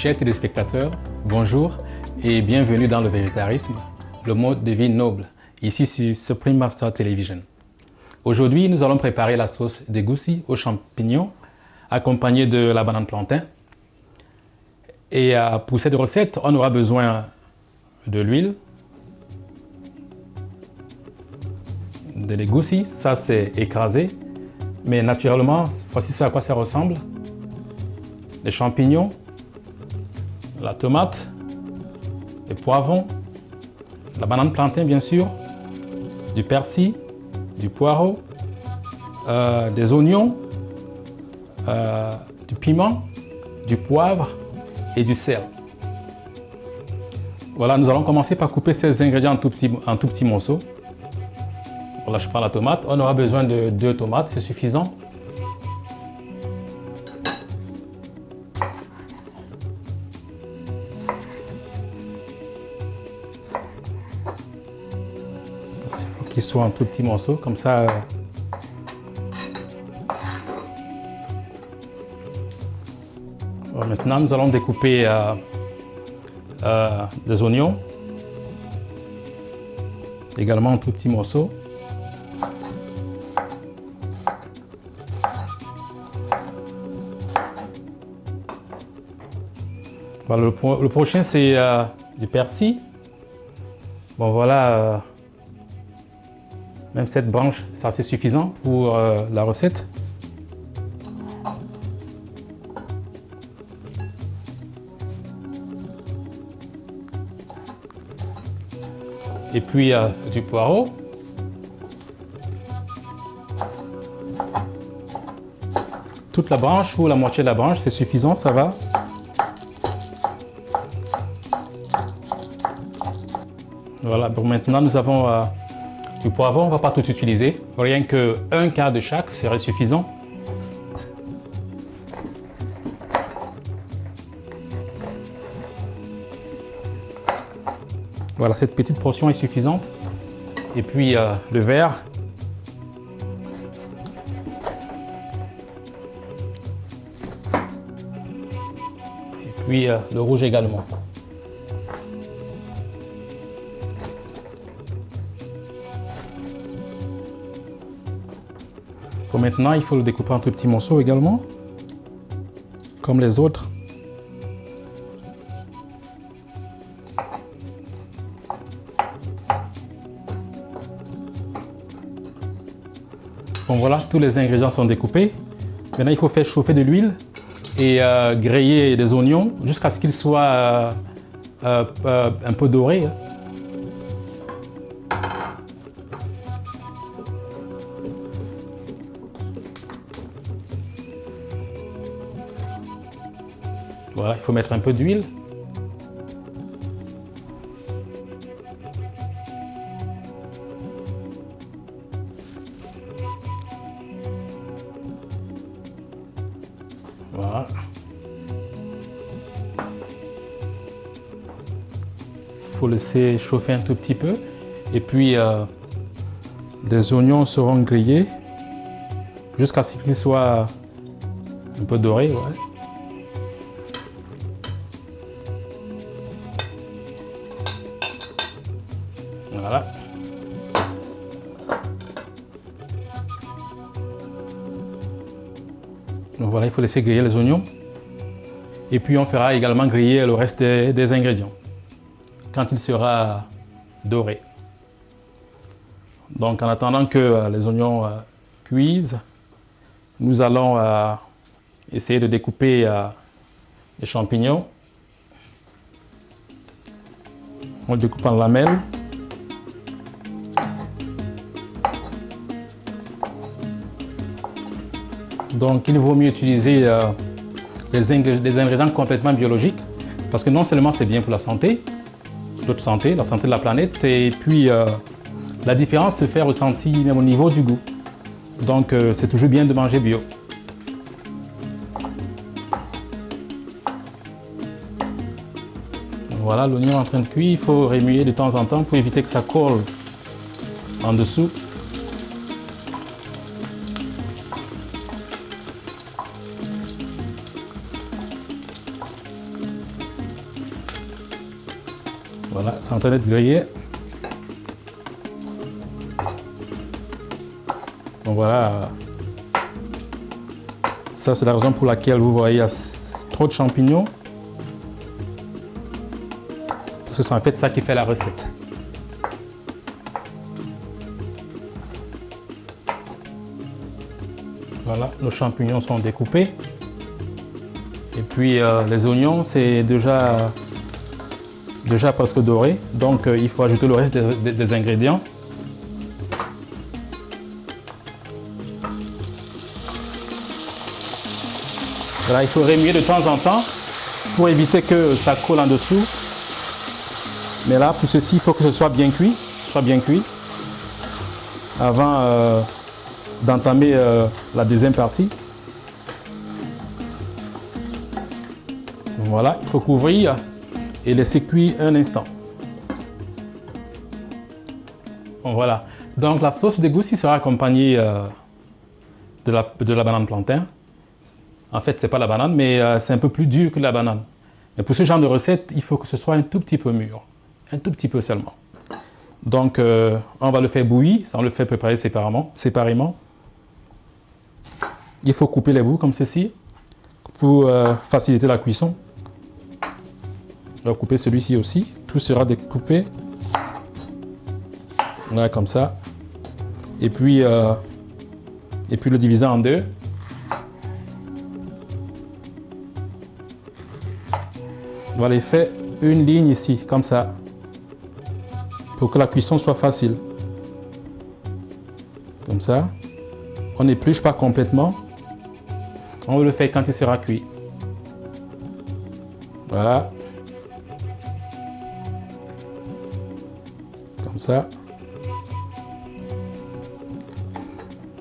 Chers téléspectateurs, bonjour et bienvenue dans le végétarisme, le mode de vie noble, ici sur Supreme Master Television. Aujourd'hui, nous allons préparer la sauce de goussi aux champignons accompagnée de la banane plantain. Et pour cette recette, on aura besoin de l'huile, de l'égoussi, ça c'est écrasé, mais naturellement, voici ce à quoi ça ressemble. Les champignons, la tomate, les poivrons, la banane plantain bien sûr, du persil, du poireau, des oignons, du piment, du poivre et du sel. Voilà, nous allons commencer par couper ces ingrédients en tout petits morceaux. Voilà, je prends la tomate. On aura besoin de 2 tomates, c'est suffisant. Il faut qu'ils soient en tout petits morceaux, comme ça. Maintenant, nous allons découper des oignons, également en tout petits morceaux. Voilà, le prochain, c'est du persil. Bon, voilà, même cette branche, c'est assez suffisant pour la recette. Et puis du poireau. Toute la branche ou la moitié de la branche, c'est suffisant, ça va. Voilà, bon, maintenant nous avons du poivron, on ne va pas tout utiliser. Rien que 1/4 de chaque serait suffisant. Voilà, cette petite portion est suffisante. Et puis le vert. Et puis le rouge également. Bon, maintenant, il faut le découper en tout petits morceaux également, comme les autres. Bon voilà, tous les ingrédients sont découpés. Maintenant, il faut faire chauffer de l'huile et griller des oignons jusqu'à ce qu'ils soient un peu dorés. Voilà, il faut mettre un peu d'huile. Voilà. Il faut laisser chauffer un tout petit peu. Et puis, les oignons seront grillés jusqu'à ce qu'ils soient un peu dorés. Ouais. Voilà. Donc voilà, il faut laisser griller les oignons. Et puis on fera également griller le reste des ingrédients quand il sera doré. Donc en attendant que les oignons cuisent, nous allons essayer de découper les champignons. On le découpe en lamelles. Donc il vaut mieux utiliser des ingrédients complètement biologiques parce que non seulement c'est bien pour la santé, notre santé, la santé de la planète, et puis la différence se fait ressentir même au niveau du goût. Donc c'est toujours bien de manger bio. Voilà, l'oignon est en train de cuire, il faut remuer de temps en temps pour éviter que ça colle en dessous. Voilà, c'est en train d'être grillé. Donc voilà. Ça, c'est la raison pour laquelle vous voyez il y a trop de champignons. Parce que c'est en fait ça qui fait la recette. Voilà, nos champignons sont découpés. Et puis les oignons, c'est déjà presque doré. Donc il faut ajouter le reste des ingrédients. Voilà, il faut remuer de temps en temps pour éviter que ça colle en dessous. Mais là, pour ceci, il faut que ce soit bien cuit, avant d'entamer la deuxième partie. Voilà, il faut couvrir et laisser cuire un instant. Bon, voilà. Donc la sauce de goussi sera accompagnée de la banane plantain. En fait, c'est pas la banane, mais c'est un peu plus dur que la banane. Mais pour ce genre de recette, il faut que ce soit un tout petit peu mûr. Un tout petit peu seulement. Donc, on va le faire bouillir, ça on le fait préparer séparément. Il faut couper les bouts comme ceci pour faciliter la cuisson. On va couper celui-ci aussi. Tout sera découpé. Voilà, comme ça. Et puis le diviser en deux. On va les faire une ligne ici, comme ça, pour que la cuisson soit facile. Comme ça. On n'épluche pas complètement. On va le faire quand il sera cuit. Voilà. Comme ça.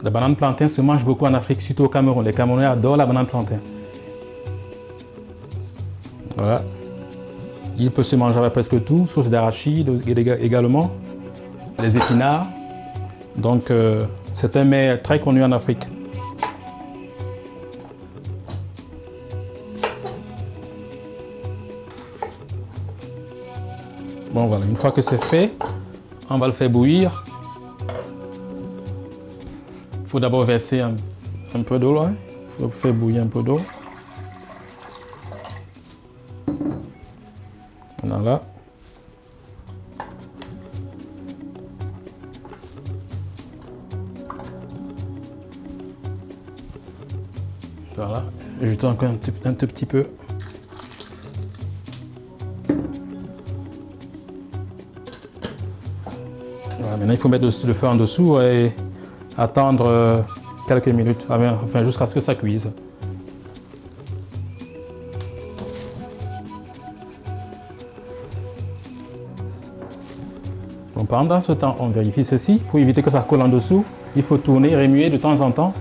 La banane plantain se mange beaucoup en Afrique, surtout au Cameroun. Les Camerounais adorent la banane plantain. Voilà. Il peut se manger avec presque tout, sauce d'arachide également, les épinards. Donc c'est un mets très connu en Afrique. Bon voilà, une fois que c'est fait, on va le faire bouillir. Il faut d'abord verser un peu d'eau là. Il faut faire bouillir un peu d'eau. Voilà. Voilà. Ajoutons encore un tout petit peu. Voilà, maintenant il faut mettre le feu en dessous et attendre quelques minutes, enfin jusqu'à ce que ça cuise. Donc pendant ce temps, on vérifie ceci. Pour éviter que ça colle en dessous, il faut tourner, remuer de temps en temps.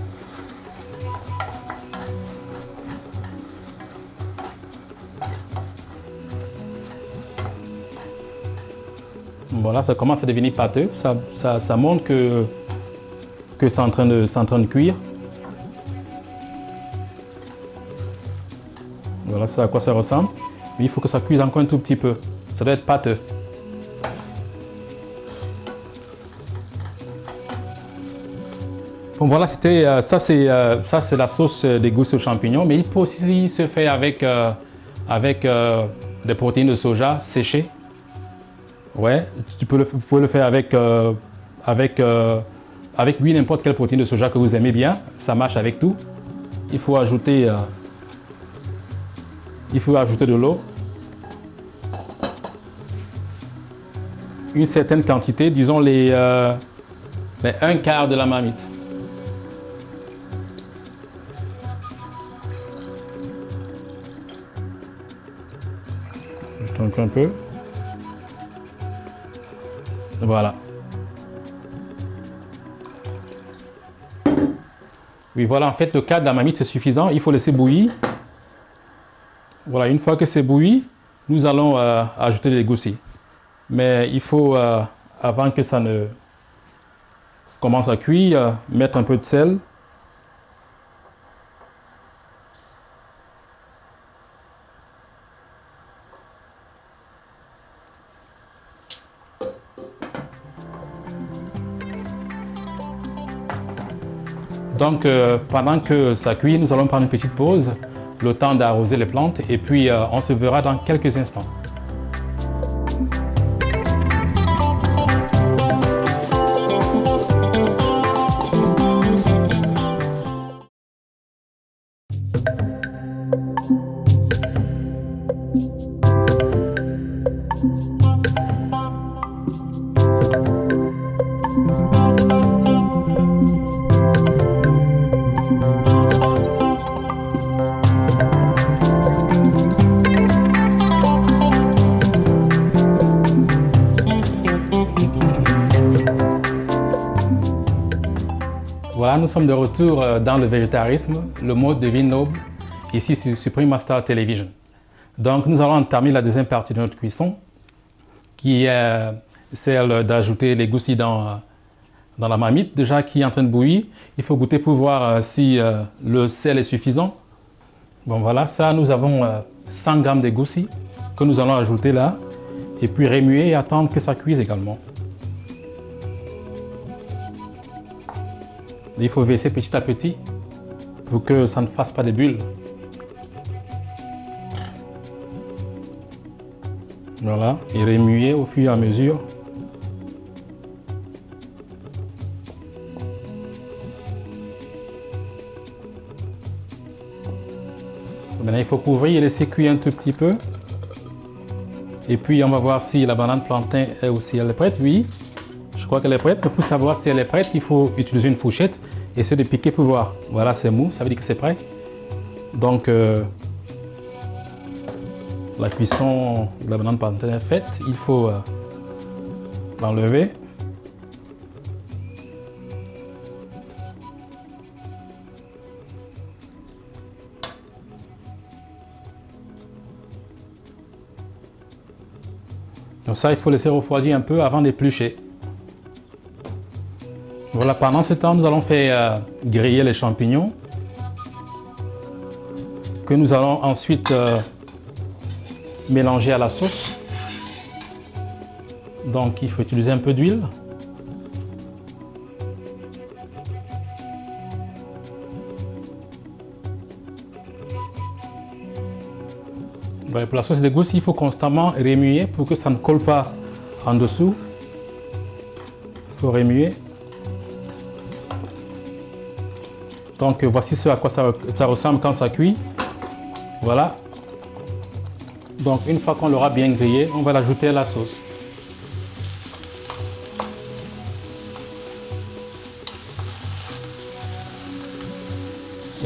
Voilà, ça commence à devenir pâteux. Ça montre que c'est en train de cuire. Voilà, c'est à quoi ça ressemble. Mais il faut que ça cuise encore un tout petit peu. Ça doit être pâteux. Bon voilà, ça c'est la sauce des gousses aux champignons, mais il peut aussi se faire avec des protéines de soja séchées. Ouais, vous pouvez le faire avec oui, n'importe quelle protéine de soja que vous aimez bien, ça marche avec tout. Il faut ajouter de l'eau, une certaine quantité, disons les un quart de la marmite. Donc un peu. Voilà. Oui, voilà, en fait, le quart de la marmite, c'est suffisant. Il faut laisser bouillir. Voilà, une fois que c'est bouilli, nous allons ajouter les goussis. Mais il faut, avant que ça ne commence à cuire, mettre un peu de sel. Donc pendant que ça cuit, nous allons prendre une petite pause, le temps d'arroser les plantes et puis on se verra dans quelques instants. Voilà, nous sommes de retour dans le végétarisme, le mode de vie noble, ici sur Supreme Master Television. Donc nous allons entamer la deuxième partie de notre cuisson, qui est celle d'ajouter les goussis dans la marmite, déjà qui est en train de bouillir. Il faut goûter pour voir si le sel est suffisant. Bon voilà, ça nous avons 100 g de goussis que nous allons ajouter là, et puis remuer et attendre que ça cuise également. Il faut verser petit à petit pour que ça ne fasse pas de bulles. Voilà, et remuer au fur et à mesure. Maintenant, il faut couvrir et laisser cuire un tout petit peu. Et puis, on va voir si la banane plantain est aussi elle est prête. Oui, je crois qu'elle est prête. Mais pour savoir si elle est prête, il faut utiliser une fourchette et essayer de piquer pour voir. Voilà, c'est mou, ça veut dire que c'est prêt. Donc, la cuisson de la banane plantain est faite. Il faut l'enlever. Donc ça, il faut laisser refroidir un peu avant d'éplucher. Voilà, pendant ce temps, nous allons faire griller les champignons que nous allons ensuite mélanger à la sauce. Donc, il faut utiliser un peu d'huile. Pour la sauce de goussis, il faut constamment remuer pour que ça ne colle pas en dessous. Il faut remuer. Donc voici ce à quoi ça ressemble quand ça cuit. Voilà. Donc une fois qu'on l'aura bien grillé, on va l'ajouter à la sauce.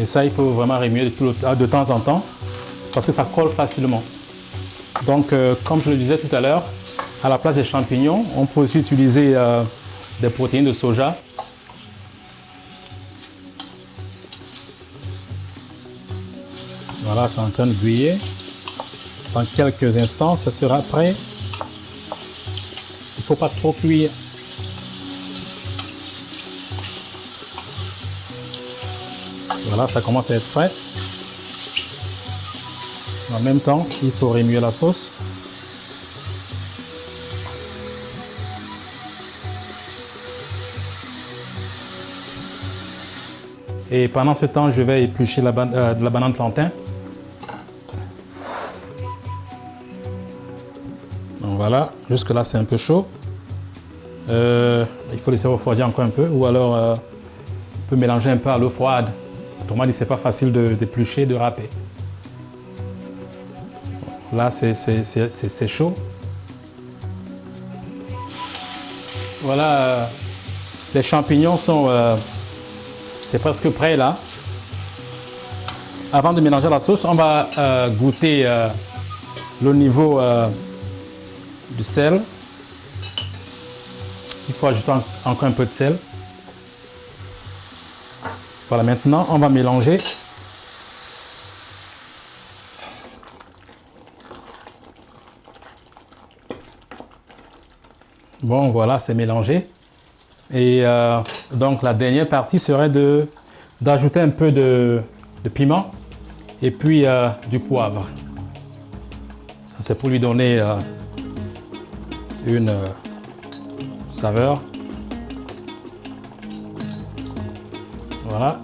Et ça, il faut vraiment remuer de temps en temps parce que ça colle facilement. Donc comme je le disais tout à l'heure, à la place des champignons, on peut aussi utiliser des protéines de soja. Voilà, c'est en train de bouillir. Dans quelques instants, ça sera prêt. Il ne faut pas trop cuire. Voilà, ça commence à être frais. En même temps, il faut remuer la sauce. Et pendant ce temps, je vais éplucher la banane plantain. Donc voilà, jusque là c'est un peu chaud. Il faut laisser refroidir encore un peu, ou alors on peut mélanger un peu à l'eau froide. Autrement dit, c'est pas facile d'éplucher, de râper. Là c'est chaud. Voilà, les champignons sont c'est presque prêt là. Avant de mélanger la sauce, on va goûter le niveau du sel. Il faut ajouter encore un peu de sel. Voilà, maintenant on va mélanger. Bon, voilà, c'est mélangé. Et donc la dernière partie serait d'ajouter un peu de piment et puis du poivre. Ça, c'est pour lui donner une saveur. Voilà.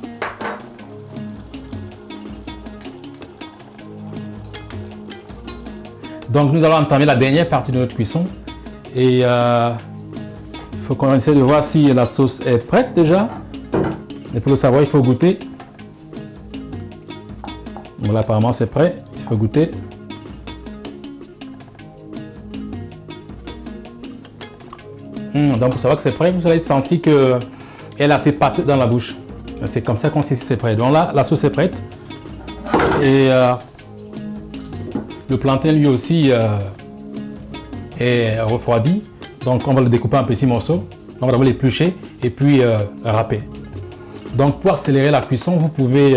Donc nous allons entamer la dernière partie de notre cuisson. Et il faut qu'on essaie de voir si la sauce est prête déjà. Et pour le savoir, il faut goûter. Voilà, apparemment c'est prêt. Il faut goûter. Donc pour savoir que c'est prêt, vous allez sentir qu'elle est assez pâteuse dans la bouche. C'est comme ça qu'on sait si c'est prêt. Donc là, la sauce est prête. Et le plantain lui aussi est refroidi. Donc on va le découper en petits morceaux. On va d'abord l'éplucher et puis râper. Donc pour accélérer la cuisson, vous pouvez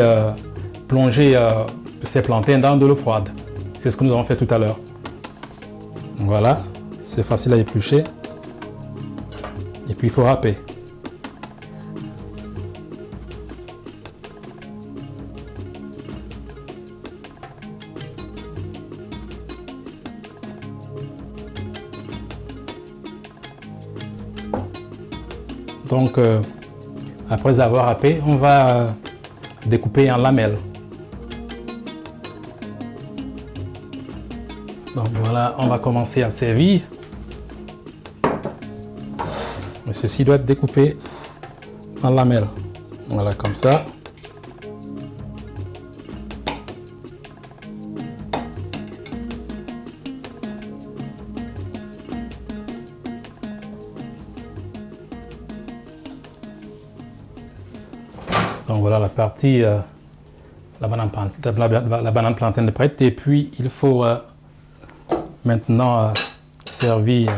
plonger ces plantains dans de l'eau froide. C'est ce que nous avons fait tout à l'heure. Voilà, c'est facile à éplucher. Et puis il faut râper. Donc, après avoir râpé, on va découper en lamelles. Donc voilà, on va commencer à servir. Ceci doit être découpé en lamelles. Voilà, comme ça. Donc voilà la partie, la banane plantaine est prête. Et puis il faut maintenant servir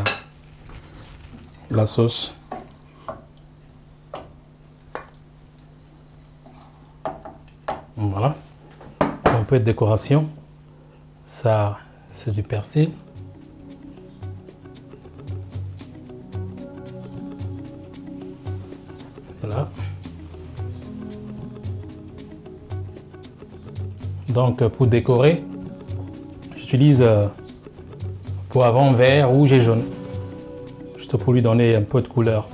la sauce. Voilà. Un peu de décoration. Ça, c'est du persil. Voilà. Donc pour décorer, j'utilise poivron vert, rouge et jaune. Juste pour lui donner un peu de couleur.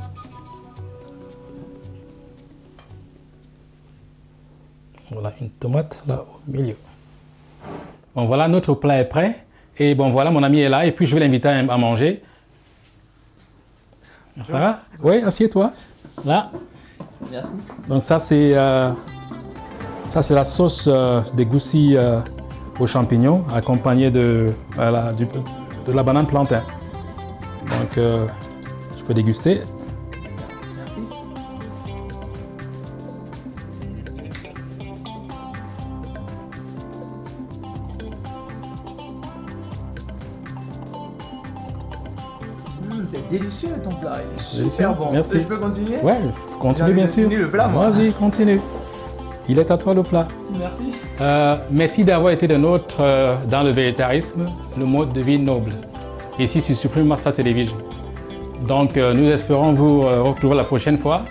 Voilà une tomate là au milieu. Bon voilà, notre plat est prêt. Et bon voilà, mon ami est là et puis je vais l'inviter à manger. Ça va? Oui, assieds-toi. Là. Merci. Donc ça c'est la sauce des goussis aux champignons accompagnée de la banane plantain. Donc je peux déguster. C'est délicieux ton plat, il est Délicieux, super bon. merci. Je peux continuer? Ouais, continue bien sûr. Continue le plat, moi. Vas-y, continue. Il est à toi le plat. Merci. Merci d'avoir été de nôtres dans le végétarisme, le mode de vie noble. Ici sur Supreme Master Television. Donc nous espérons vous retrouver la prochaine fois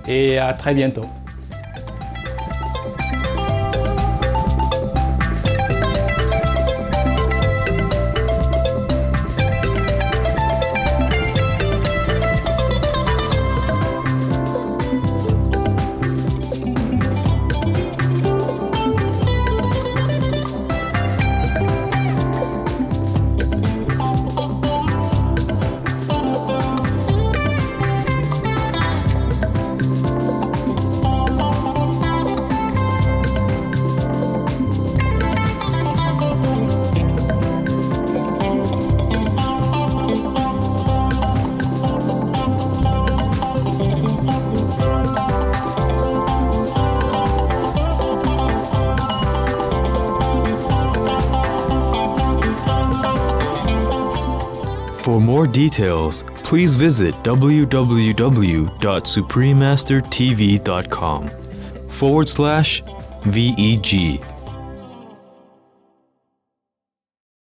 et à très bientôt. For more details, please visit www.suprememastertv.com/VEG.